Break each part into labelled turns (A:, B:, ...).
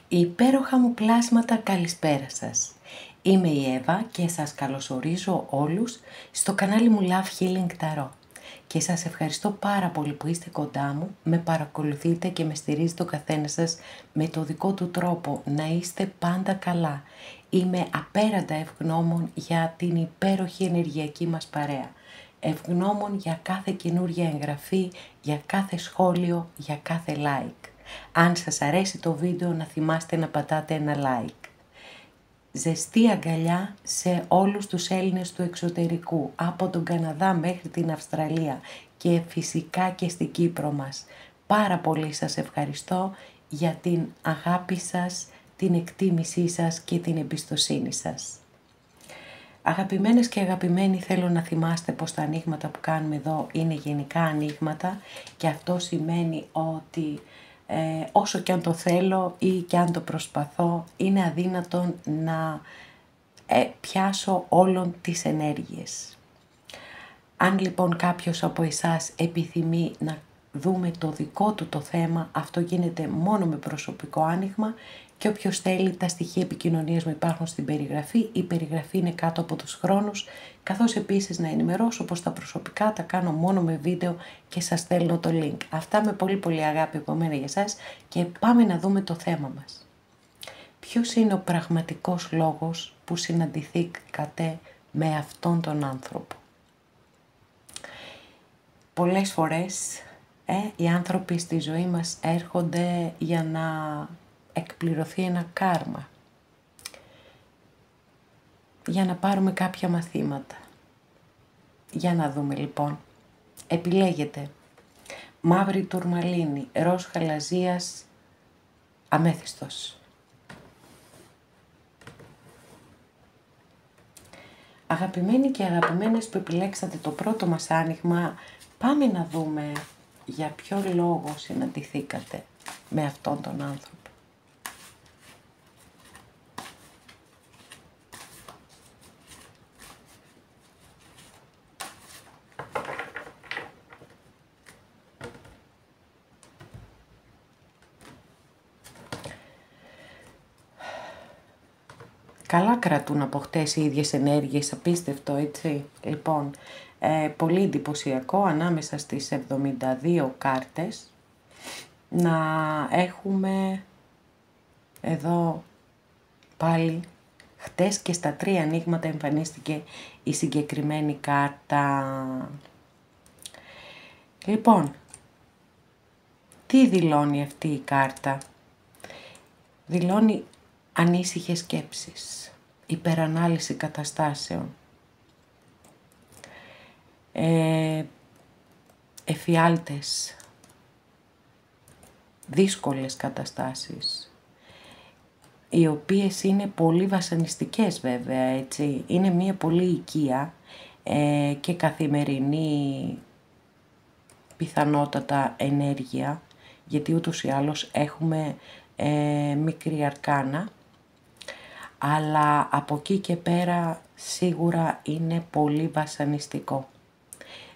A: Υπέροχα μου πλάσματα, καλησπέρα σας. Είμαι η Εύα και σας καλωσορίζω όλους στο κανάλι μου Love Healing Tarot. Και σας ευχαριστώ πάρα πολύ που είστε κοντά μου, με παρακολουθείτε και με στηρίζετε ο καθένας σας με το δικό του τρόπο, να είστε πάντα καλά. Είμαι απέραντα ευγνώμων για την υπέροχη ενεργειακή μας παρέα. Ευγνώμων για κάθε καινούργια εγγραφή, για κάθε σχόλιο, για κάθε like. Αν σας αρέσει το βίντεο να θυμάστε να πατάτε ένα like. Ζεστή αγκαλιά σε όλους τους Έλληνες του εξωτερικού, από τον Καναδά μέχρι την Αυστραλία και φυσικά και στην Κύπρο μας. Πάρα πολύ σας ευχαριστώ για την αγάπη σας, την εκτίμησή σας και την εμπιστοσύνη σας. Αγαπημένες και αγαπημένοι, θέλω να θυμάστε πως τα ανοίγματα που κάνουμε εδώ είναι γενικά ανοίγματα και αυτό σημαίνει ότι όσο και αν το θέλω ή και αν το προσπαθώ, είναι αδύνατον να πιάσω όλων τις ενέργειες. Αν λοιπόν κάποιος από εσάς επιθυμεί να δούμε το δικό του το θέμα, αυτό γίνεται μόνο με προσωπικό άνοιγμα και όποιος θέλει, τα στοιχεία επικοινωνίας μου υπάρχουν στην περιγραφή. Η περιγραφή είναι κάτω από τους χρόνους, καθώς επίσης να ενημερώσω πως τα προσωπικά τα κάνω μόνο με βίντεο και σας στέλνω το link. Αυτά με πολύ πολύ αγάπη από μένα για εσάς και πάμε να δούμε το θέμα μας. Ποιος είναι ο πραγματικός λόγος που συναντηθήκατε με αυτόν τον άνθρωπο? Πολλές φορές οι άνθρωποι στη ζωή μας έρχονται για να εκπληρωθεί ένα κάρμα, για να πάρουμε κάποια μαθήματα. Για να δούμε λοιπόν. Επιλέγετε μαύρη τουρμαλίνη, ροζ χαλαζίας, αμέθιστος. Αγαπημένοι και αγαπημένες που επιλέξατε το πρώτο μας άνοιγμα, πάμε να δούμε για ποιο λόγο συναντηθήκατε με αυτόν τον άνθρωπο. Καλά κρατούν από χτες οι ίδιες ενέργειες, απίστευτο έτσι. Λοιπόν, πολύ εντυπωσιακό ανάμεσα στις 72 κάρτες να έχουμε εδώ πάλι χτες και στα 3 ανοίγματα εμφανίστηκε η συγκεκριμένη κάρτα. Λοιπόν, τι δηλώνει αυτή η κάρτα? Δηλώνει ανήσυχες σκέψεις, υπερανάλυση καταστάσεων, εφιάλτες, δύσκολες καταστάσεις, οι οποίες είναι πολύ βασανιστικές βέβαια, έτσι. Είναι μια πολύ οικία και καθημερινή πιθανότατα ενέργεια, γιατί ούτως ή άλλως έχουμε μικρή αρκάνα, αλλά από εκεί και πέρα σίγουρα είναι πολύ βασανιστικό.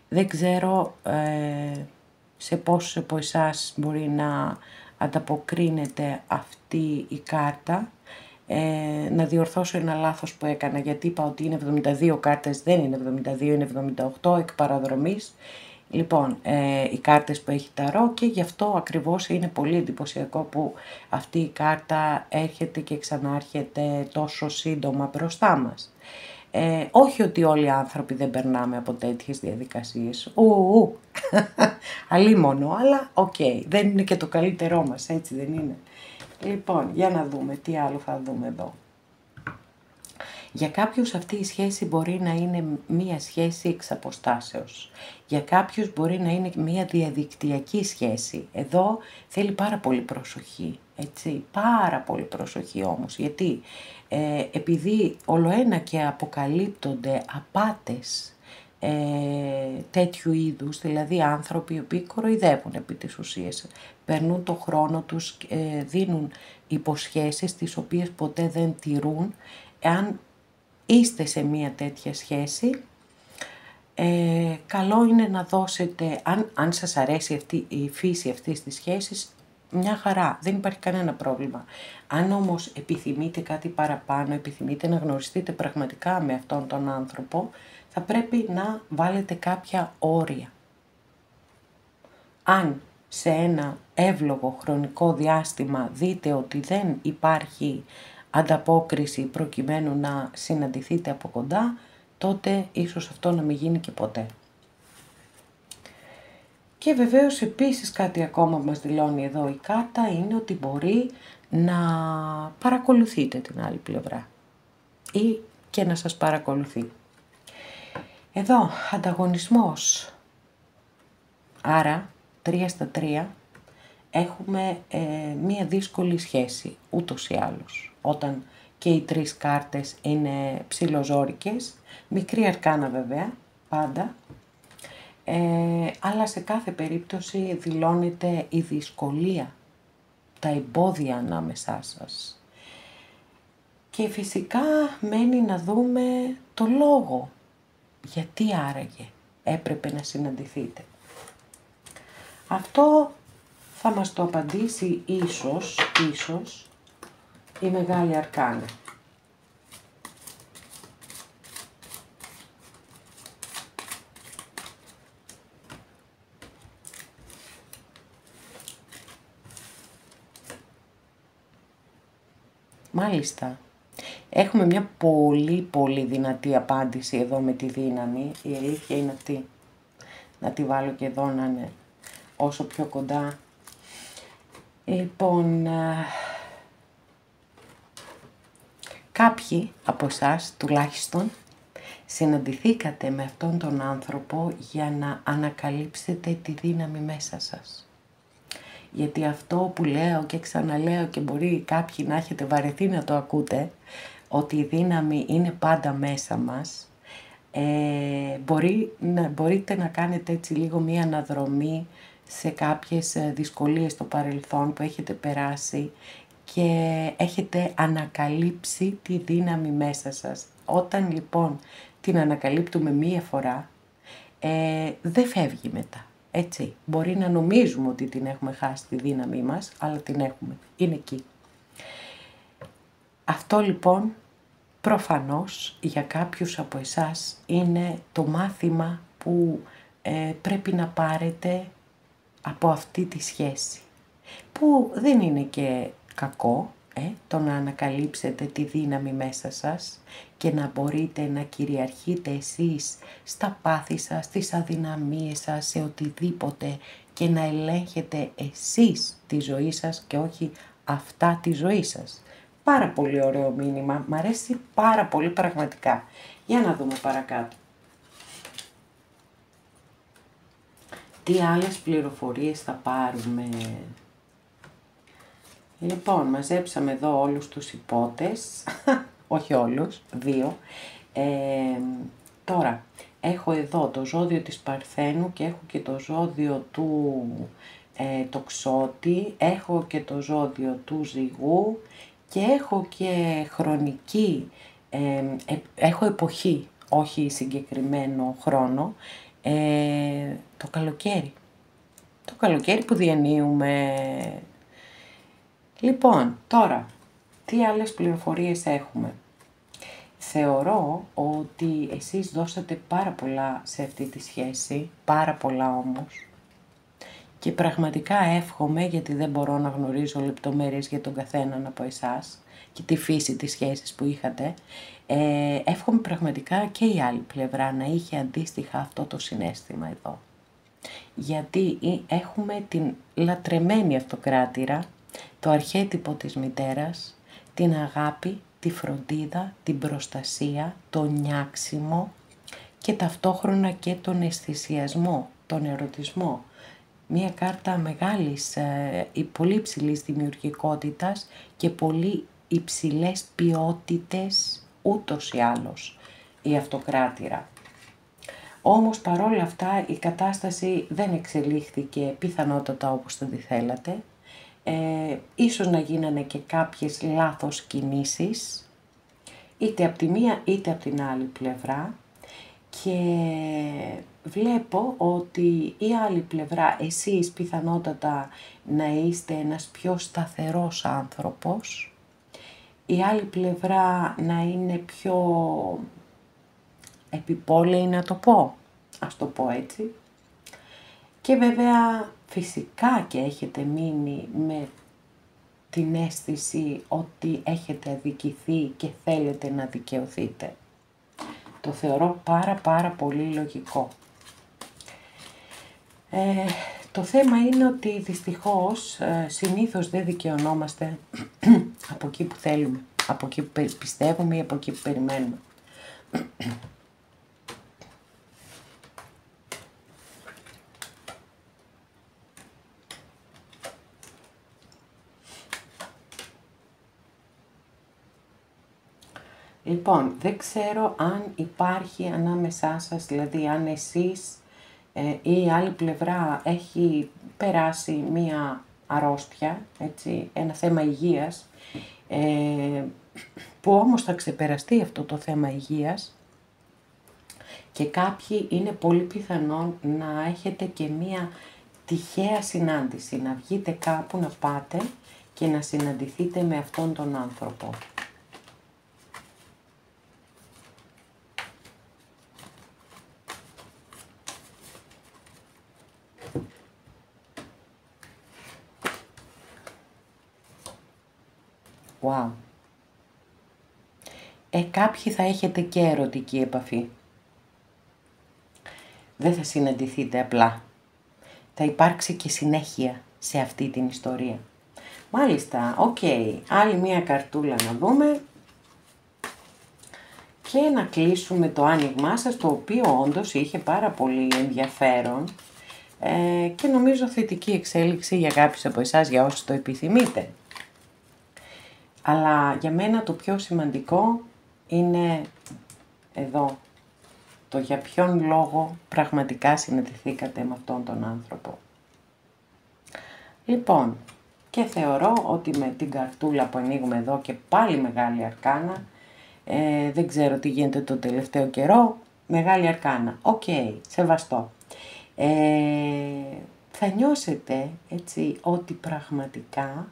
A: Δεν ξέρω σε πόσους από εσάς μπορεί να ανταποκρίνεται αυτή η κάρτα. Να διορθώσω ένα λάθος που έκανα, γιατί είπα ότι είναι 72 κάρτες, δεν είναι 72, είναι 78 εκ παραδρομής. Λοιπόν, οι κάρτες που έχει ταρό και γι' αυτό ακριβώς είναι πολύ εντυπωσιακό που αυτή η κάρτα έρχεται και ξανάρχεται τόσο σύντομα μπροστά μας. Όχι ότι όλοι οι άνθρωποι δεν περνάμε από τέτοιες διαδικασίες, αλίμονο, αλλά δεν είναι και το καλύτερό μας, έτσι δεν είναι? Λοιπόν, για να δούμε τι άλλο θα δούμε εδώ. Για κάποιους αυτή η σχέση μπορεί να είναι μία σχέση εξ αποστάσεως. Για κάποιους μπορεί να είναι μία διαδικτυακή σχέση. Εδώ θέλει πάρα πολύ προσοχή, έτσι, πάρα πολύ προσοχή όμως. Γιατί επειδή ολοένα και αποκαλύπτονται απάτες τέτοιου είδους, δηλαδή άνθρωποι οι οποίοι κοροϊδεύουν επί της ουσίας, περνούν το χρόνο τους, δίνουν υποσχέσεις τις οποίες ποτέ δεν τηρούν. Εάν είστε σε μία τέτοια σχέση, καλό είναι να δώσετε, αν σας αρέσει η φύση αυτής της σχέσης, μια χαρά, δεν υπάρχει κανένα πρόβλημα. Αν όμως επιθυμείτε κάτι παραπάνω, επιθυμείτε να γνωριστείτε πραγματικά με αυτόν τον άνθρωπο, θα πρέπει να βάλετε κάποια όρια. Αν σε ένα εύλογο χρονικό διάστημα δείτε ότι δεν υπάρχει ανταπόκριση προκειμένου να συναντηθείτε από κοντά, τότε ίσως αυτό να μην γίνει και ποτέ. Και βεβαίως επίσης κάτι ακόμα που μας δηλώνει εδώ η κάρτα είναι ότι μπορεί να παρακολουθείτε την άλλη πλευρά ή και να σας παρακολουθεί. Εδώ ανταγωνισμός, άρα 3 στα 3 έχουμε μία δύσκολη σχέση ούτως ή άλλως. Όταν και οι 3 κάρτες είναι ψιλοζόρικες, μικρή αρκάνα βέβαια, πάντα, αλλά σε κάθε περίπτωση δηλώνεται η δυσκολία, τα εμπόδια ανάμεσά σας. Και φυσικά μένει να δούμε το λόγο, γιατί άραγε έπρεπε να συναντηθείτε. Αυτό θα μας το απαντήσει ίσως η Μεγάλη Αρκάνα. Μάλιστα. Έχουμε μια πολύ δυνατή απάντηση εδώ με τη δύναμη. Η αλήθεια είναι αυτή. Να τη βάλω και εδώ να είναι όσο πιο κοντά. Λοιπόν, κάποιοι από εσάς τουλάχιστον συναντηθήκατε με αυτόν τον άνθρωπο για να ανακαλύψετε τη δύναμη μέσα σας. Γιατί αυτό που λέω και ξαναλέω και μπορεί κάποιοι να έχετε βαρεθεί να το ακούτε, ότι η δύναμη είναι πάντα μέσα μας, μπορείτε να κάνετε έτσι λίγο μία αναδρομή σε κάποιες δυσκολίες στο παρελθόν που έχετε περάσει και έχετε ανακαλύψει τη δύναμη μέσα σας. Όταν λοιπόν την ανακαλύπτουμε μία φορά, δεν φεύγει μετά. Έτσι, μπορεί να νομίζουμε ότι την έχουμε χάσει τη δύναμή μας, αλλά την έχουμε, είναι εκεί. Αυτό λοιπόν προφανώς για κάποιους από εσάς είναι το μάθημα που πρέπει να πάρετε από αυτή τη σχέση. Που δεν είναι και κακό το να ανακαλύψετε τη δύναμη μέσα σας και να μπορείτε να κυριαρχείτε εσείς στα πάθη σας, στις αδυναμίες σας, σε οτιδήποτε και να ελέγχετε εσείς τη ζωή σας και όχι αυτά τη ζωή σας. Πάρα πολύ ωραίο μήνυμα, μ' αρέσει πάρα πολύ πραγματικά. Για να δούμε παρακάτω. Τι άλλες πληροφορίες θα πάρουμε? Λοιπόν, μαζέψαμε εδώ όλους τους υπότες, όχι όλους, 2. Τώρα, έχω εδώ το ζώδιο της Παρθένου και έχω και το ζώδιο του Τοξότη, έχω και το ζώδιο του Ζυγού και έχω και χρονική, έχω εποχή, όχι συγκεκριμένο χρόνο, το καλοκαίρι. Το καλοκαίρι που διανύουμε. Λοιπόν, τώρα, τι άλλες πληροφορίες έχουμε? Θεωρώ ότι εσείς δώσατε πάρα πολλά σε αυτή τη σχέση, πάρα πολλά όμως. Και πραγματικά εύχομαι, γιατί δεν μπορώ να γνωρίζω λεπτομέρειες για τον καθέναν από εσάς και τη φύση της σχέσης που είχατε, εύχομαι πραγματικά και η άλλη πλευρά να είχε αντίστοιχα αυτό το συναίσθημα εδώ. Γιατί έχουμε την λατρεμένη αυτοκράτηρα, το αρχέτυπο της μητέρας, την αγάπη, τη φροντίδα, την προστασία, το νιάξιμο και ταυτόχρονα και τον αισθησιασμό, τον ερωτισμό. Μία κάρτα μεγάλης, πολύ υψηλής δημιουργικότητας και πολύ υψηλές ποιότητες ούτως ή άλλως η αυτοκράτηρα. Όμως παρόλα αυτά η κατάσταση δεν εξελίχθηκε πιθανότατα όπως το θέλατε. Ίσως να γίνανε και κάποιες λάθος κινήσεις, είτε από τη μία είτε από την άλλη πλευρά, και βλέπω ότι η άλλη πλευρά, εσείς πιθανότατα να είστε ένας πιο σταθερός άνθρωπος, η άλλη πλευρά να είναι πιο επιπόλαιη, να το πω, ας το πω έτσι. Και βέβαια φυσικά και έχετε μείνει με την αίσθηση ότι έχετε αδικηθεί και θέλετε να δικαιωθείτε. Το θεωρώ πάρα πολύ λογικό. Το θέμα είναι ότι δυστυχώς συνήθως δεν δικαιωνόμαστε από εκεί που θέλουμε, από εκεί που πιστεύουμε ή από εκεί που περιμένουμε. Λοιπόν, δεν ξέρω αν υπάρχει ανάμεσά σας, δηλαδή αν εσείς ή η άλλη πλευρά έχει περάσει μία αρρώστια, έτσι, ένα θέμα υγείας, που όμως θα ξεπεραστεί αυτό το θέμα υγείας, και κάποιοι είναι πολύ πιθανόν να έχετε και μία τυχαία συνάντηση, να βγείτε κάπου να πάτε και να συναντηθείτε με αυτόν τον άνθρωπο. Wow. Κάποιοι θα έχετε και ερωτική επαφή. Δεν θα συναντηθείτε απλά. Θα υπάρξει και συνέχεια σε αυτή την ιστορία. Μάλιστα, άλλη μία καρτούλα να δούμε και να κλείσουμε το άνοιγμά σας, το οποίο όντως είχε πάρα πολύ ενδιαφέρον και νομίζω θετική εξέλιξη για κάποιους από εσάς, για όσους το επιθυμείτε. Αλλά για μένα το πιο σημαντικό είναι εδώ, το για ποιον λόγο πραγματικά συναντηθήκατε με αυτόν τον άνθρωπο. Λοιπόν, και θεωρώ ότι με την καρτούλα που ανοίγουμε εδώ και πάλι μεγάλη αρκάνα, δεν ξέρω τι γίνεται το τελευταίο καιρό, μεγάλη αρκάνα, σεβαστό. Θα νιώσετε έτσι ότι πραγματικά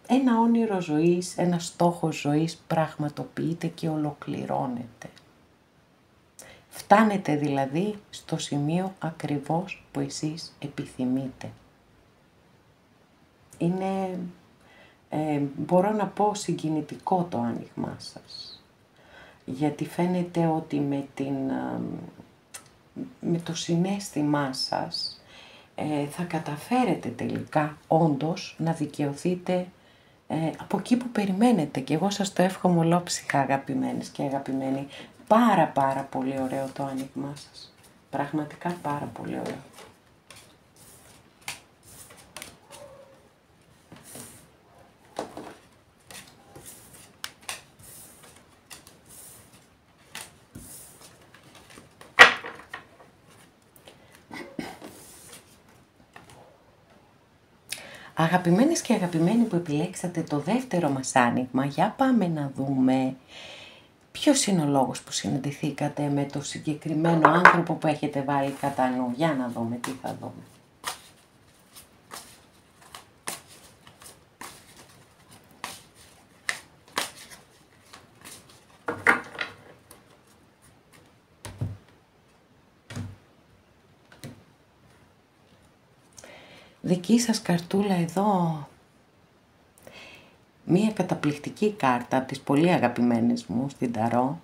A: ένα όνειρο ζωής, ένα στόχο ζωής πραγματοποιείται και ολοκληρώνεται. Φτάνετε δηλαδή στο σημείο ακριβώς που εσείς επιθυμείτε. Είναι, μπορώ να πω, συγκινητικό το άνοιγμά σας. Γιατί φαίνεται ότι με το συναίσθημά σας θα καταφέρετε τελικά όντως να δικαιωθείτε από εκεί που περιμένετε. Και εγώ σας το εύχομαι ολόψυχα, αγαπημένες και αγαπημένοι. Πάρα πολύ ωραίο το άνοιγμά σας. Πραγματικά πάρα πολύ ωραίο. Αγαπημένες και αγαπημένοι που επιλέξατε το δεύτερο μας άνοιγμα, για πάμε να δούμε ποιος είναι ο λόγος που συναντηθήκατε με το συγκεκριμένο άνθρωπο που έχετε βάλει κατά νου. Για να δούμε τι θα δούμε. Δική σας καρτούλα εδώ, μία καταπληκτική κάρτα από τις πολύ αγαπημένες μου στην Ταρό,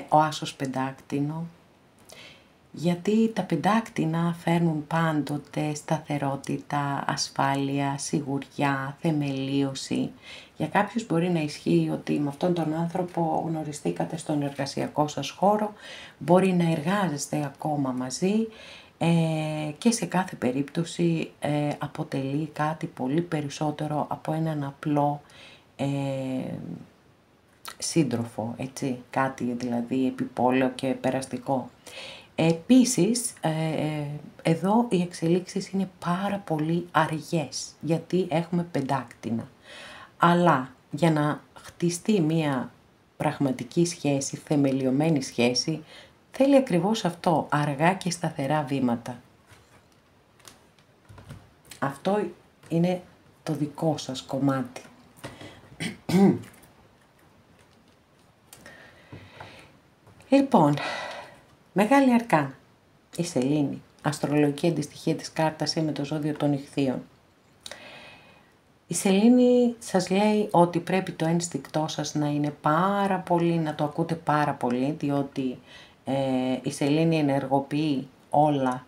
A: ο Άσος Πεντάκτηνο, γιατί τα πεντάκτηνα φέρνουν πάντοτε σταθερότητα, ασφάλεια, σιγουριά, θεμελίωση. Για κάποιους μπορεί να ισχύει ότι με αυτόν τον άνθρωπο γνωριστήκατε στον εργασιακό σας χώρο, μπορεί να εργάζεστε ακόμα μαζί, και σε κάθε περίπτωση αποτελεί κάτι πολύ περισσότερο από έναν απλό σύντροφο, έτσι, κάτι δηλαδή επιπόλαιο και περαστικό. Επίσης, εδώ οι εξελίξεις είναι πάρα πολύ αργές, γιατί έχουμε πεντάκτηνα. Αλλά για να χτιστεί μία πραγματική σχέση, θεμελιωμένη σχέση, θέλει ακριβώς αυτό, αργά και σταθερά βήματα. Αυτό είναι το δικό σας κομμάτι. Λοιπόν, Μεγάλη Αρκάνα, η Σελήνη, αστρολογική αντιστοιχεία της κάρτας είναι το ζώδιο των Ιχθύων. Η Σελήνη σας λέει ότι πρέπει το ένστικτό σας να είναι πάρα πολύ, να το ακούτε πάρα πολύ, διότι η Σελήνη ενεργοποιεί όλα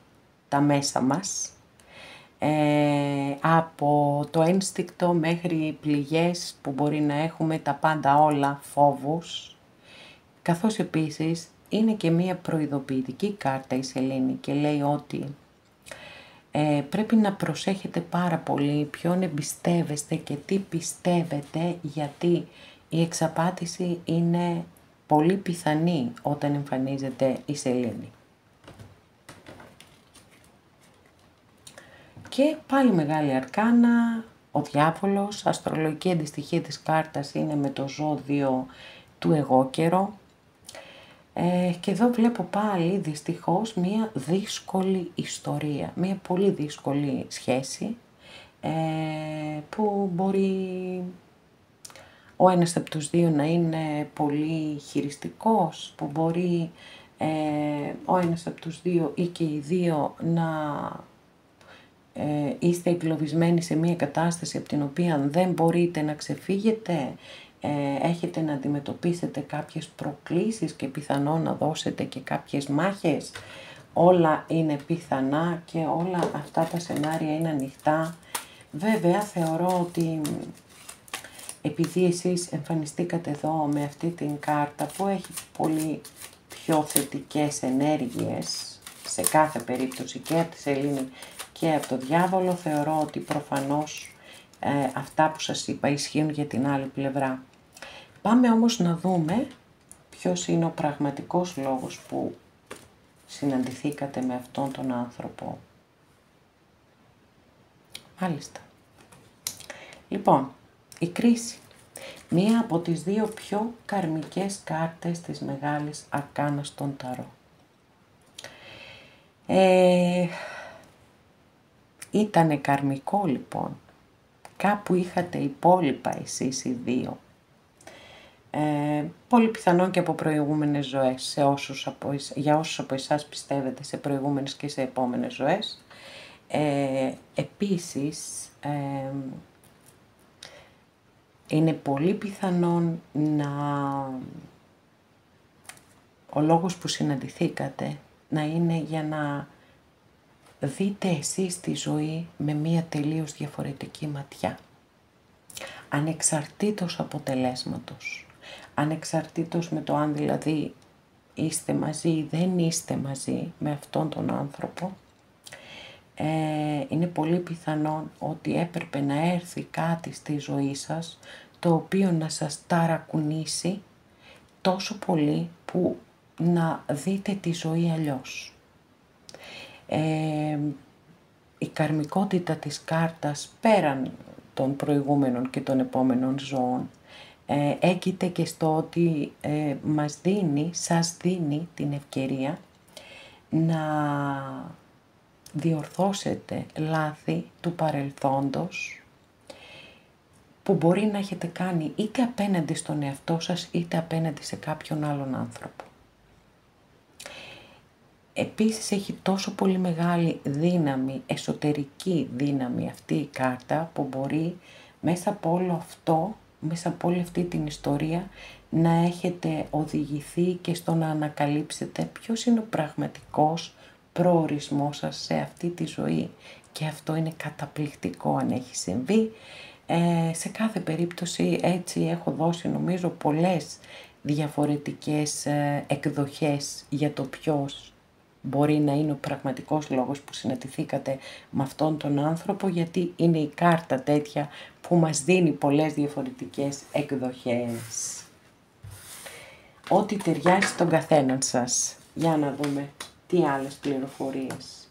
A: τα μέσα μας, από το ένστικτο μέχρι πληγές που μπορεί να έχουμε, τα πάντα όλα, φόβους, καθώς επίσης είναι και μία προειδοποιητική κάρτα η Σελήνη και λέει ότι πρέπει να προσέχετε πάρα πολύ ποιον εμπιστεύεστε και τι πιστεύετε, γιατί η εξαπάτηση είναι πολύ πιθανή όταν εμφανίζεται η Σελήνη. Και πάλι Μεγάλη Αρκάνα, ο Διάβολος, αστρολογική αντιστοιχεία της κάρτας είναι με το ζώδιο του εγώκερο. Και εδώ βλέπω πάλι δυστυχώς μία δύσκολη ιστορία, μία πολύ δύσκολη σχέση, που μπορεί ο ένας από τους δύο να είναι πολύ χειριστικός, που μπορεί ο ένας από τους δύο ή και οι δύο να είστε εγκλωβισμένοι σε μία κατάσταση από την οποία δεν μπορείτε να ξεφύγετε, έχετε να αντιμετωπίσετε κάποιες προκλήσεις και πιθανόν να δώσετε και κάποιες μάχες. Όλα είναι πιθανά και όλα αυτά τα σενάρια είναι ανοιχτά. Βέβαια θεωρώ ότι επειδή εσείς εμφανιστήκατε εδώ με αυτή την κάρτα που έχει πολύ πιο θετικές ενέργειες σε κάθε περίπτωση και από τη Σελήνη και από το Διάβολο, θεωρώ ότι προφανώς αυτά που σας είπα ισχύουν για την άλλη πλευρά. Πάμε όμως να δούμε ποιος είναι ο πραγματικός λόγος που συναντηθήκατε με αυτόν τον άνθρωπο. Μάλιστα. Λοιπόν, η κρίση. Μία από τις δύο πιο καρμικές κάρτες της Μεγάλης Αρκάνας των Ταρό. Ήτανε καρμικό λοιπόν. Κάπου είχατε υπόλοιπα εσείς οι δύο. Πολύ πιθανόν και από προηγούμενες ζωές, για όσους από εσάς πιστεύετε σε προηγούμενες και σε επόμενες ζωές. Επίσης, είναι πολύ πιθανόν ο λόγος που συναντηθήκατε να είναι για να δείτε εσείς τη ζωή με μία τελείως διαφορετική ματιά. Ανεξαρτήτως αποτελέσματος. Ανεξαρτήτως με το αν δηλαδή είστε μαζί ή δεν είστε μαζί με αυτόν τον άνθρωπο, είναι πολύ πιθανόν ότι έπρεπε να έρθει κάτι στη ζωή σας το οποίο να σας ταρακουνήσει τόσο πολύ που να δείτε τη ζωή αλλιώς. Η καρμικότητα της κάρτας πέραν των προηγούμενων και των επόμενων ζώων έγκυται και στο ότι σας δίνει την ευκαιρία να διορθώσετε λάθη του παρελθόντος που μπορεί να έχετε κάνει είτε απέναντι στον εαυτό σας είτε απέναντι σε κάποιον άλλον άνθρωπο. Επίσης έχει τόσο πολύ μεγάλη δύναμη, εσωτερική δύναμη αυτή η κάρτα που μπορεί μέσα από όλο αυτό, μέσα από όλη αυτή την ιστορία να έχετε οδηγηθεί και στο να ανακαλύψετε ποιος είναι ο πραγματικός προορισμός σας σε αυτή τη ζωή. Και αυτό είναι καταπληκτικό αν έχει συμβεί. Σε κάθε περίπτωση έτσι έχω δώσει νομίζω πολλές διαφορετικές εκδοχές για το ποιος μπορεί να είναι ο πραγματικός λόγος που συναντηθήκατε με αυτόν τον άνθρωπο, γιατί είναι η κάρτα τέτοια που μας δίνει πολλές διαφορετικές εκδοχές. Ό,τι ταιριάζει στον καθέναν σας. Για να δούμε τι άλλες πληροφορίες.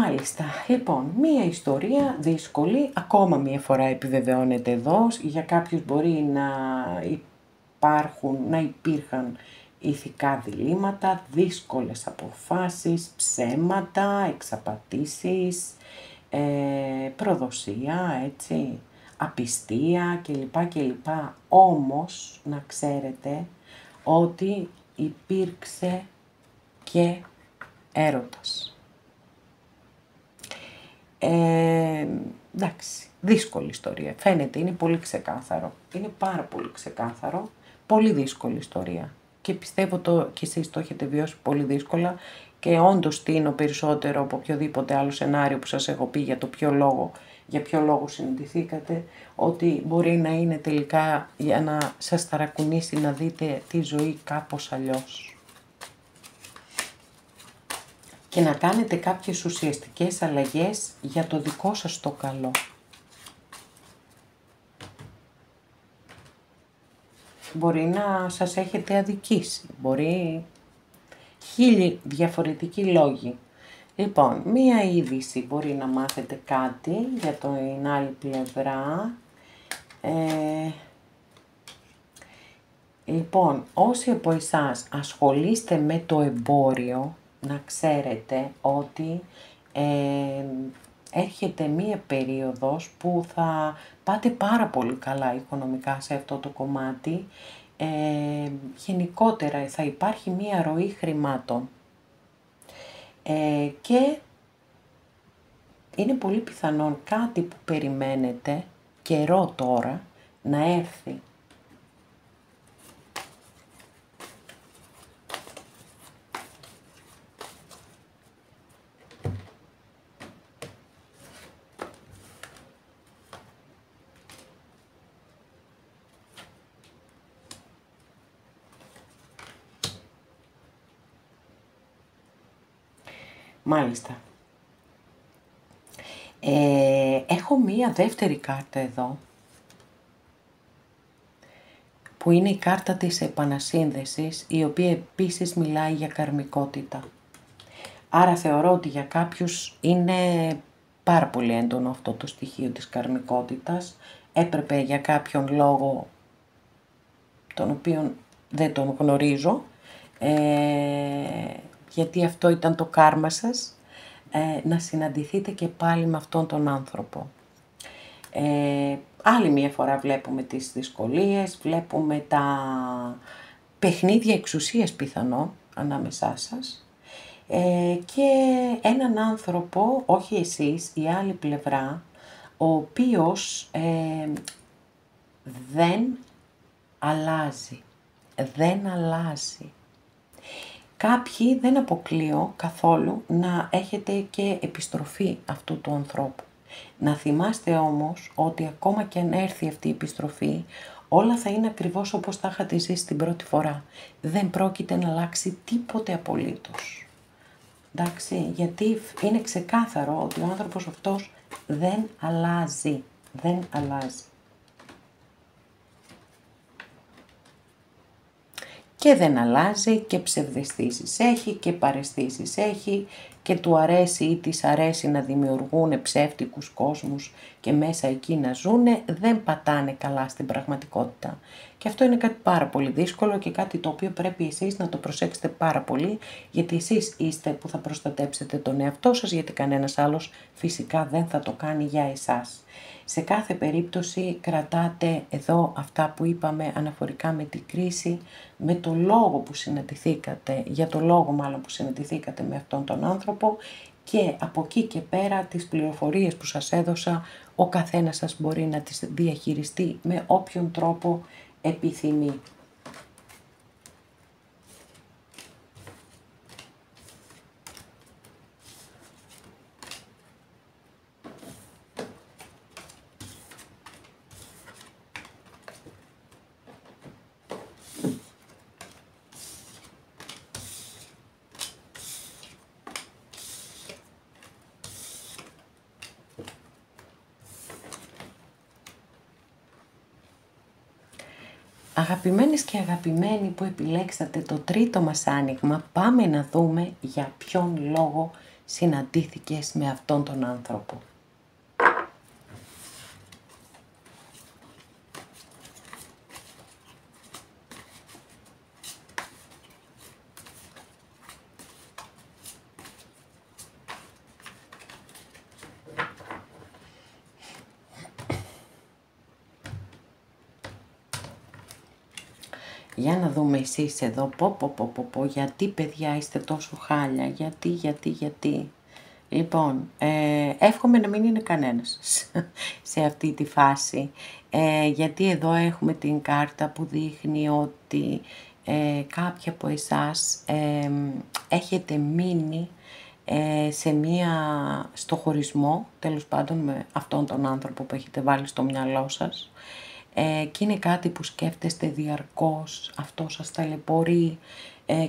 A: Μάλιστα, λοιπόν, μία ιστορία δύσκολη, ακόμα μία φορά επιβεβαιώνεται εδώ, για κάποιους μπορεί να υπήρχαν ηθικά διλήμματα, δύσκολες αποφάσεις, ψέματα, εξαπατήσεις, προδοσία, έτσι, απιστία κλπ. Όμως, να ξέρετε ότι υπήρξε και έρωτας. Εντάξει, δύσκολη ιστορία. Φαίνεται, είναι πολύ ξεκάθαρο. Είναι πάρα πολύ ξεκάθαρο. Πολύ δύσκολη ιστορία. Και πιστεύω και εσείς το έχετε βιώσει πολύ δύσκολα και όντως τείνω περισσότερο από οποιοδήποτε άλλο σενάριο που σας έχω πει για ποιο λόγο συναντηθήκατε, ότι μπορεί να είναι τελικά για να σας ταρακουνήσει να δείτε τη ζωή κάπως αλλιώς. Και να κάνετε κάποιες ουσιαστικές αλλαγές για το δικό σας το καλό. Μπορεί να σας έχετε αδικήσει, μπορεί 1000 διαφορετικοί λόγοι. Λοιπόν, μία είδηση μπορεί να μάθετε κάτι για την άλλη πλευρά. Λοιπόν, όσοι από εσάς ασχολείστε με το εμπόριο, να ξέρετε ότι έρχεται μία περίοδος που θα πάτε πάρα πολύ καλά οικονομικά σε αυτό το κομμάτι. Γενικότερα θα υπάρχει μία ροή χρημάτων και είναι πολύ πιθανόν κάτι που περιμένετε καιρό τώρα να έρθει. Μάλιστα. Έχω μία δεύτερη κάρτα εδώ, που είναι η κάρτα της επανασύνδεσης, η οποία επίσης μιλάει για καρμικότητα. Άρα θεωρώ ότι για κάποιους είναι πάρα πολύ έντονο αυτό το στοιχείο της καρμικότητας. Έπρεπε για κάποιον λόγο, τον οποίο δεν τον γνωρίζω, γιατί αυτό ήταν το κάρμα σας, να συναντηθείτε και πάλι με αυτόν τον άνθρωπο. Άλλη μία φορά βλέπουμε τις δυσκολίες, βλέπουμε τα παιχνίδια εξουσίας πιθανόν ανάμεσά σας και έναν άνθρωπο, όχι εσείς, η άλλη πλευρά, ο οποίος δεν αλλάζει. Κάποιοι δεν αποκλείω καθόλου να έχετε και επιστροφή αυτού του ανθρώπου. Να θυμάστε όμως ότι ακόμα και αν έρθει αυτή η επιστροφή, όλα θα είναι ακριβώς όπως τα είχατε ζήσει την πρώτη φορά. Δεν πρόκειται να αλλάξει τίποτε απολύτως. Εντάξει, γιατί είναι ξεκάθαρο ότι ο άνθρωπος αυτός δεν αλλάζει. Και δεν αλλάζει και ψευδαισθήσεις έχει και παραισθήσεις έχει και του αρέσει ή της αρέσει να δημιουργούν ψεύτικους κόσμους και μέσα εκεί να ζούνε, δεν πατάνε καλά στην πραγματικότητα. Και αυτό είναι κάτι πάρα πολύ δύσκολο και κάτι το οποίο πρέπει εσείς να το προσέξετε πάρα πολύ, γιατί εσείς είστε που θα προστατέψετε τον εαυτό σας, γιατί κανένας άλλος φυσικά δεν θα το κάνει για εσάς. Σε κάθε περίπτωση κρατάτε εδώ αυτά που είπαμε αναφορικά με την κρίση, με το λόγο που συναντηθήκατε, για το λόγο μάλλον που συναντηθήκατε με αυτόν τον άνθρωπο, και από εκεί και πέρα τις πληροφορίες που σας έδωσα, ο καθένας σας μπορεί να τις διαχειριστεί με όποιον τρόπο επιθυμεί. Αγαπημένες και αγαπημένοι που επιλέξατε το τρίτο μας άνοιγμα, πάμε να δούμε για ποιον λόγο συναντήθηκες με αυτόν τον άνθρωπο. Για να δούμε εσείς εδώ, γιατί παιδιά είστε τόσο χάλια, γιατί. Λοιπόν, εύχομαι να μην είναι κανένας σε αυτή τη φάση, γιατί εδώ έχουμε την κάρτα που δείχνει ότι κάποιοι από εσάς έχετε μείνει στο χωρισμό, τέλος πάντων με αυτόν τον άνθρωπο που έχετε βάλει στο μυαλό σας, και είναι κάτι που σκέφτεστε διαρκώς, αυτό σας ταλαιπωρεί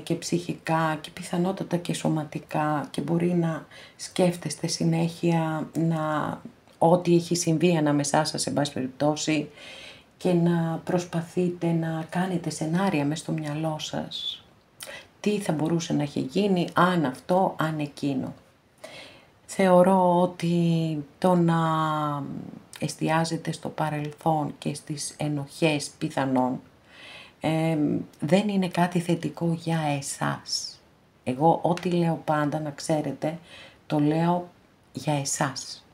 A: και ψυχικά και πιθανότατα και σωματικά, και μπορεί να σκέφτεστε συνέχεια ό,τι έχει συμβεί ανάμεσά σας, σε πάση περιπτώσει, και να προσπαθείτε να κάνετε σενάρια μες στο μυαλό σας. Τι θα μπορούσε να έχει γίνει, αν αυτό, αν εκείνο. Θεωρώ ότι το να εστιάζετε στο παρελθόν και στις ενοχές πιθανόν δεν είναι κάτι θετικό για εσάς. Εγώ ό,τι λέω πάντα, να ξέρετε, το λέω για εσάς.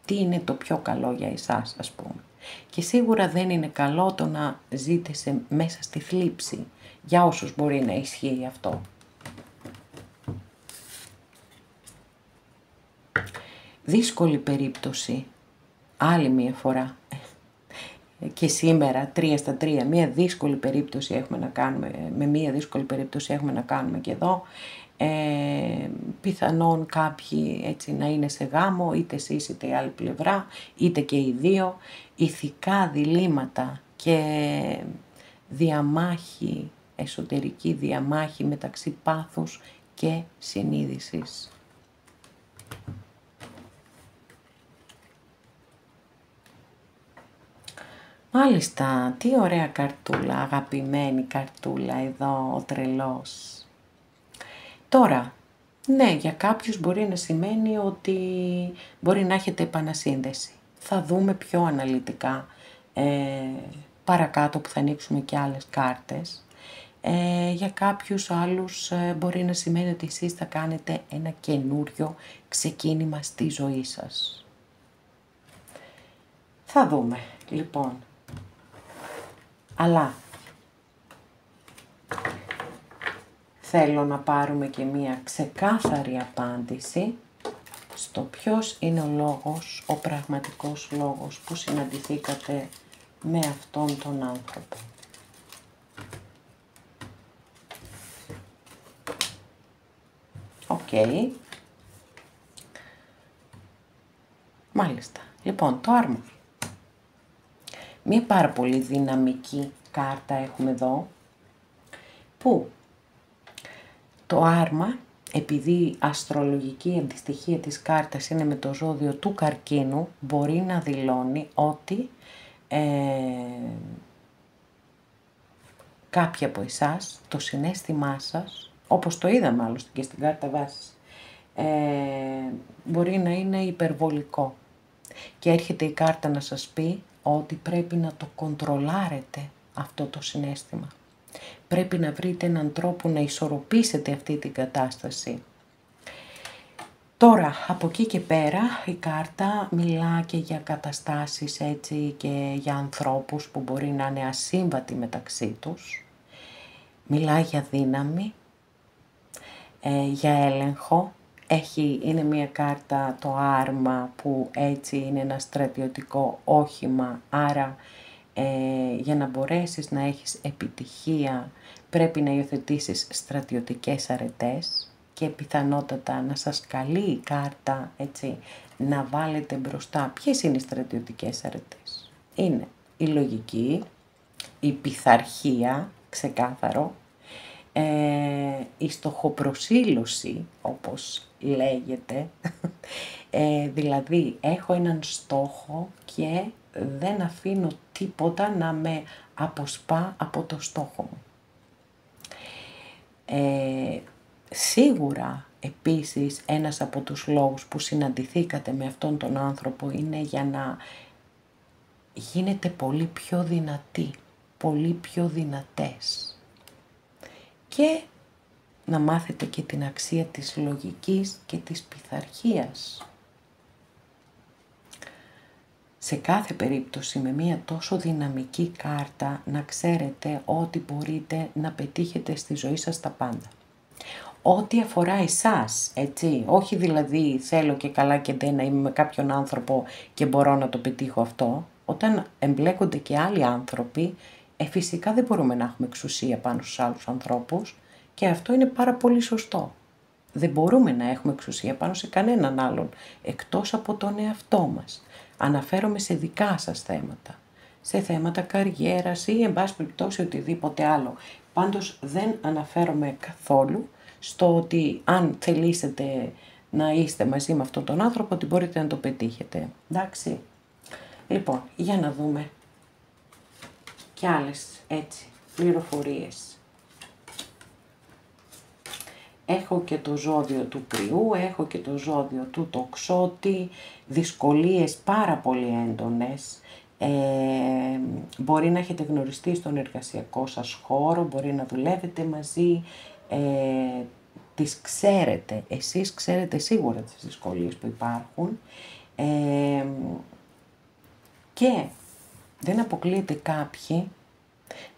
A: Τι είναι το πιο καλό για εσάς, ας πούμε. Και σίγουρα δεν είναι καλό το να ζείτε μέσα στη θλίψη, για όσους μπορεί να ισχύει αυτό. Δύσκολη περίπτωση, άλλη μία φορά, και σήμερα 3 στα 3, μία δύσκολη περίπτωση έχουμε να κάνουμε, με μία δύσκολη περίπτωση έχουμε να κάνουμε και εδώ. Πιθανόν κάποιοι έτσι να είναι σε γάμο, είτε εσείς είτε η άλλη πλευρά, είτε και οι δύο, ηθικά διλήμματα και διαμάχη, εσωτερική διαμάχη μεταξύ πάθους και συνείδησης. Μάλιστα, τι ωραία καρτούλα, αγαπημένη καρτούλα εδώ, ο τρελός. Τώρα, ναι, για κάποιους μπορεί να σημαίνει ότι μπορεί να έχετε επανασύνδεση. Θα δούμε πιο αναλυτικά παρακάτω που θα ανοίξουμε και άλλες κάρτες. Για κάποιους άλλους μπορεί να σημαίνει ότι εσείς θα κάνετε ένα καινούριο ξεκίνημα στη ζωή σας. Θα δούμε, λοιπόν. Αλλά θέλω να πάρουμε και μία ξεκάθαρη απάντηση στο ποιος είναι ο λόγος, ο πραγματικός λόγος που συναντηθήκατε με αυτόν τον άνθρωπο. Οκ. Μάλιστα. Λοιπόν, το άρμα. Μία πάρα πολύ δυναμική κάρτα έχουμε εδώ, που το άρμα, επειδή η αστρολογική αντιστοιχεία της κάρτας είναι με το ζώδιο του Καρκίνου, μπορεί να δηλώνει ότι κάποιοι από εσάς, το συναίσθημά σας, όπως το είδαμε άλλωστε και στην κάρτα βάσης, μπορεί να είναι υπερβολικό. Και έρχεται η κάρτα να σας πει ότι πρέπει να το κοντρολάρετε αυτό το συναίσθημα. Πρέπει να βρείτε έναν τρόπο να ισορροπήσετε αυτή την κατάσταση. Τώρα, από εκεί και πέρα, η κάρτα μιλά και για καταστάσεις έτσι και για ανθρώπους που μπορεί να είναι ασύμβατοι μεταξύ τους. Μιλά για δύναμη, για έλεγχο. Είναι μια κάρτα, το άρμα, που έτσι είναι ένα στρατιωτικό όχημα, άρα για να μπορέσεις να έχεις επιτυχία πρέπει να υιοθετήσεις στρατιωτικές αρετές, και πιθανότατα να σας καλεί η κάρτα έτσι να βάλετε μπροστά. Ποιες είναι οι στρατιωτικές αρετές? Είναι η λογική, η πειθαρχία, ξεκάθαρο, η στοχοπροσήλωση, όπως λέγεται, δηλαδή έχω έναν στόχο και δεν αφήνω τίποτα να με αποσπά από το στόχο μου. Σίγουρα, επίσης, ένας από τους λόγους που συναντηθήκατε με αυτόν τον άνθρωπο είναι για να γίνετε πολύ πιο δυνατοί, πολύ πιο δυνατές. Και να μάθετε και την αξία της λογικής και της πειθαρχίας. Σε κάθε περίπτωση με μια τόσο δυναμική κάρτα να ξέρετε ότι μπορείτε να πετύχετε στη ζωή σας τα πάντα. Ό,τι αφορά εσάς, έτσι, όχι δηλαδή θέλω και καλά και δεν να είμαι με κάποιον άνθρωπο και μπορώ να το πετύχω αυτό. Όταν εμπλέκονται και άλλοι άνθρωποι, φυσικά δεν μπορούμε να έχουμε εξουσία πάνω στους άλλους ανθρώπους και αυτό είναι πάρα πολύ σωστό. Δεν μπορούμε να έχουμε εξουσία πάνω σε κανέναν άλλον, εκτός από τον εαυτό μας. Αναφέρομαι σε δικά σας θέματα, σε θέματα καριέρας ή εν πάση περιπτώσει οτιδήποτε άλλο. Πάντως δεν αναφέρομαι καθόλου στο ότι αν θελήσετε να είστε μαζί με αυτόν τον άνθρωπο, ότι μπορείτε να το πετύχετε. Εντάξει. Λοιπόν, για να δούμε και άλλες έτσι πληροφορίες. Έχω και το ζώδιο του Κριού, έχω και το ζώδιο του Τοξότη, δυσκολίες πάρα πολύ έντονες. Μπορεί να έχετε γνωριστεί στον εργασιακό σας χώρο, μπορεί να δουλεύετε μαζί, τις ξέρετε, εσείς ξέρετε σίγουρα τις δυσκολίες που υπάρχουν και δεν αποκλείεται κάποιοι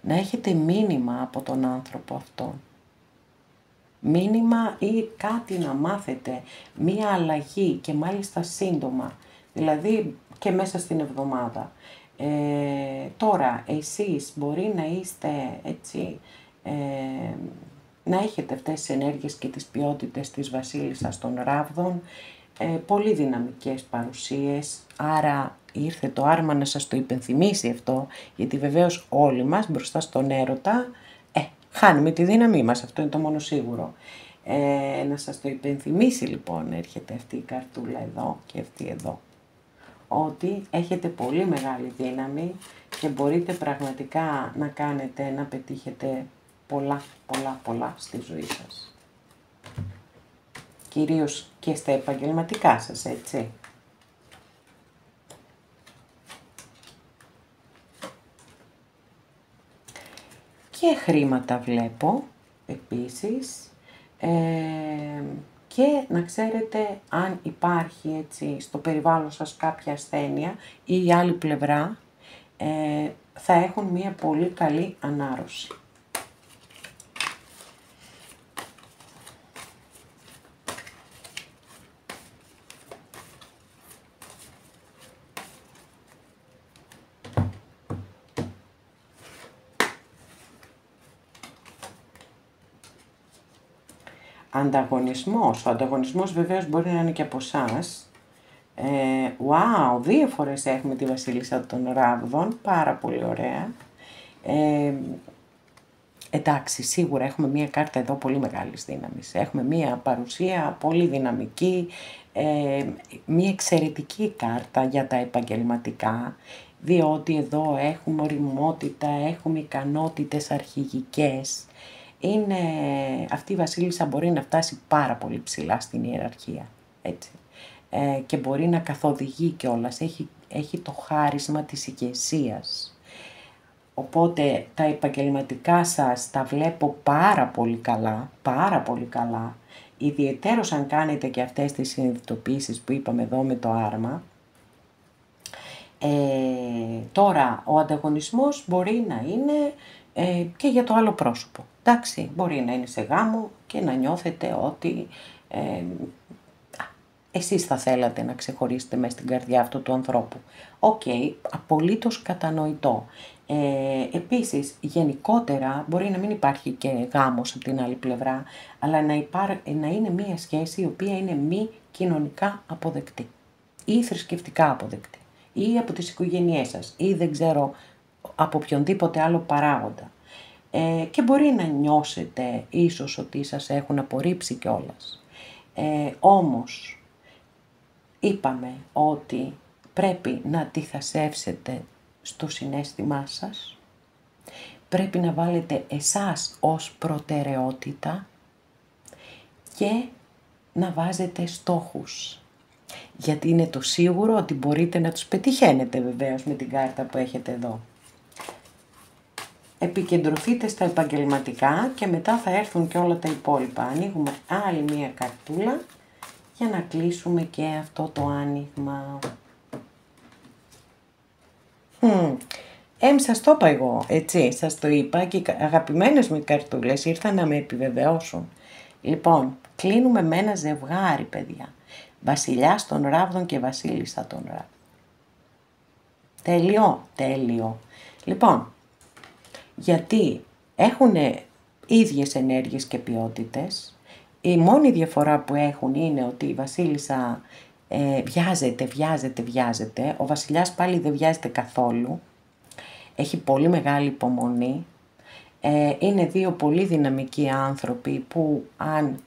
A: να έχετε μήνυμα από τον άνθρωπο αυτόν. Μήνυμα ή κάτι να μάθετε, μία αλλαγή και μάλιστα σύντομα, δηλαδή και μέσα στην εβδομάδα. Τώρα εσείς μπορεί να είστε έτσι, να έχετε αυτές τις ενέργειες και τις ποιότητες της βασίλισσας των Ράβδων, πολύ δυναμικές παρουσίες, άρα ήρθε το άρμα να σας το υπενθυμίσει αυτό, γιατί βεβαίως όλοι μας μπροστά στον έρωτα, χάνουμε τη δύναμή μας, αυτό είναι το μόνο σίγουρο. Να σας το υπενθυμίσει λοιπόν, έρχεται αυτή η καρτούλα εδώ και αυτή εδώ, ότι έχετε πολύ μεγάλη δύναμη και μπορείτε πραγματικά να κάνετε, να πετύχετε πολλά στη ζωή σας. Κυρίως και στα επαγγελματικά σας, έτσι. Και χρήματα βλέπω, επίσης, και να ξέρετε αν υπάρχει έτσι στο περιβάλλον σας κάποια ασθένεια ή η άλλη πλευρά, θα έχουν μια πολύ καλή ανάρρωση. Ανταγωνισμός. Ο ανταγωνισμός βεβαίως μπορεί να είναι και από εσάς. Wow, 2 φορές έχουμε τη βασίλισσα των Ράβδων, πάρα πολύ ωραία. Εντάξει, σίγουρα έχουμε μία κάρτα εδώ πολύ μεγάλης δύναμης. Έχουμε μία παρουσία πολύ δυναμική, μία εξαιρετική κάρτα για τα επαγγελματικά, διότι εδώ έχουμε οριμότητα, έχουμε ικανότητες αρχηγικές. Αυτή η βασίλισσα μπορεί να φτάσει πάρα πολύ ψηλά στην ιεραρχία, έτσι. Και μπορεί να καθοδηγεί κιόλας, έχει το χάρισμα της ηγεσίας. Οπότε τα επαγγελματικά σας τα βλέπω πάρα πολύ καλά, ιδιαιτέρως αν κάνετε και αυτές τις συνειδητοποιήσεις που είπαμε εδώ με το άρμα. Τώρα ο ανταγωνισμός μπορεί να είναι και για το άλλο πρόσωπο. Εντάξει, μπορεί να είναι σε γάμο και να νιώθετε ότι εσείς θα θέλατε να ξεχωρίσετε μέσα στην καρδιά αυτού του ανθρώπου. Οκ, απολύτως κατανοητό. Επίσης, γενικότερα μπορεί να μην υπάρχει και γάμος από την άλλη πλευρά, αλλά να είναι μία σχέση η οποία είναι μη κοινωνικά αποδεκτή ή θρησκευτικά αποδεκτή ή από τις οικογένειές σας ή δεν ξέρω από οποιονδήποτε άλλο παράγοντα. Και μπορεί να νιώσετε ίσως ότι σας έχουν απορρίψει κιόλας. Όμως, είπαμε ότι πρέπει να αντιθασεύσετε στο συναίσθημά σας, πρέπει να βάλετε εσάς ως προτεραιότητα και να βάζετε στόχους. Γιατί είναι το σίγουρο ότι μπορείτε να τους πετυχαίνετε βεβαίως με την κάρτα που έχετε εδώ. Επικεντρωθείτε στα επαγγελματικά και μετά θα έρθουν και όλα τα υπόλοιπα. Ανοίγουμε άλλη μία καρτούλα για να κλείσουμε και αυτό το άνοιγμα. Σας το είπα εγώ, έτσι, σας το είπα και οι αγαπημένες μου καρτούλες ήρθαν να με επιβεβαιώσουν. Λοιπόν, κλείνουμε με ένα ζευγάρι, παιδιά. Βασιλιάς των ράβδων και βασίλισσα των ράβδων. Τέλειο. Λοιπόν, γιατί έχουν ίδιες ενέργειες και ποιότητες. Η μόνη διαφορά που έχουν είναι ότι η βασίλισσα βιάζεται. Ο βασιλιάς πάλι δεν βιάζεται καθόλου. Έχει πολύ μεγάλη υπομονή. Είναι δύο πολύ δυναμικοί άνθρωποι που αν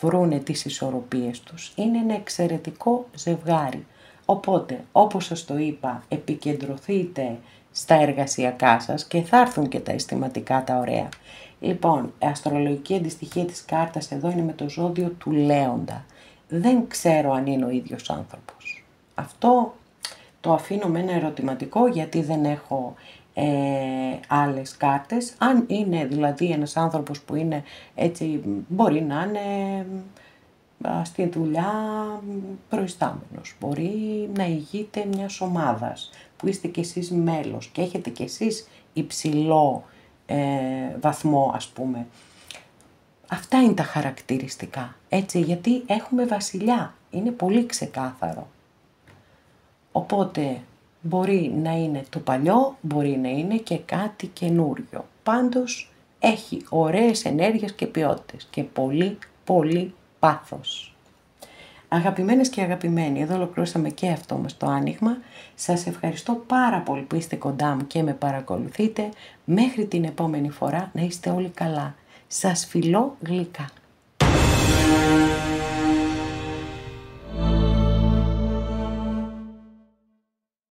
A: βρούνε τις ισορροπίες τους είναι ένα εξαιρετικό ζευγάρι. Οπότε, όπως σας το είπα, επικεντρωθείτε στα εργασιακά σας και θα έρθουν και τα αισθηματικά τα ωραία. Λοιπόν, η αστρολογική αντιστοιχεία της κάρτας εδώ είναι με το ζώδιο του Λέοντα. Δεν ξέρω αν είναι ο ίδιος άνθρωπος. Αυτό το αφήνω με ένα ερωτηματικό γιατί δεν έχω άλλες κάρτες. Αν είναι δηλαδή ένας άνθρωπος που είναι έτσι, μπορεί να είναι στη δουλειά προϊστάμενος, μπορεί να ηγείται μιας ομάδας που είστε κι εσείς μέλος και έχετε κι εσείς υψηλό βαθμό, ας πούμε. Αυτά είναι τα χαρακτηριστικά, έτσι, γιατί έχουμε βασιλιά, είναι πολύ ξεκάθαρο. Πολύ μπορεί να είναι το παλιό, μπορεί να είναι και κάτι καινούριο. Πάντως έχει ωραίες ενέργειες και ποιότητες και πολύ πάθος. Αγαπημένες και αγαπημένοι, εδώ ολοκληρώσαμε και αυτό μας το άνοιγμα. Σας ευχαριστώ πάρα πολύ που είστε κοντά μου και με παρακολουθείτε. Μέχρι την επόμενη φορά να είστε όλοι καλά. Σας φιλώ γλυκά.